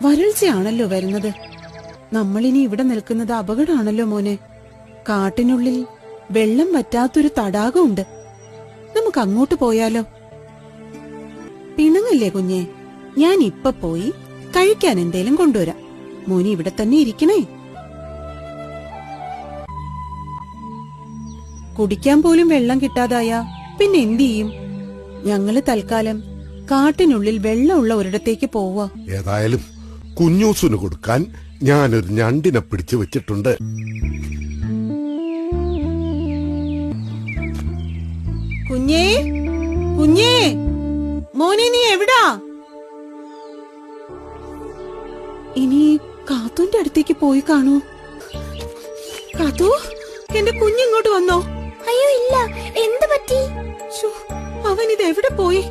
വരൾച്ചയാണല്ലോ വരുന്നത്. നമ്മളിനി ഇവിടെ നിൽക്കുന്നത് അപകടമാണല്ലോ മോനെ. കാട്ടിനുള്ളിൽ വെള്ളം വറ്റാത്തൊരു തടാകമുണ്ട്. നമുക്ക് അങ്ങോട്ട് പോയാലോ? പിണങ്ങല്ലേ കുഞ്ഞെ, ഞാൻ ഇപ്പൊ പോയി കഴിക്കാൻ എന്തേലും കൊണ്ടുവരാം. മോനി ഇവിടെ തന്നെ ഇരിക്കണേ. കുടിക്കാൻ പോലും വെള്ളം കിട്ടാതായ പിന്നെ എന്ത് ചെയ്യും? ഞങ്ങള് തൽക്കാലം കാട്ടിനുള്ളിൽ വെള്ളമുള്ള ഒരിടത്തേക്ക് പോവാ. ഏതായാലും കുഞ്ഞൂസിന് കൊടുക്കാൻ ഞാനൊരു ഞണ്ടിനെ പിടിച്ചു വെച്ചിട്ടുണ്ട്. കുഞ്ഞേ, കുഞ്ഞേ, മോനെ നീ എവിടാ? ഇനി കാത്തൂന്റെ അടുത്തേക്ക് പോയി കാണൂ. കാത്തു, എന്റെ കുഞ്ഞിങ്ങോട്ട് വന്നോ? അയ്യോ ഇല്ല, എന്ത് പറ്റി? അവൻ ഇത് എവിടെ പോയി?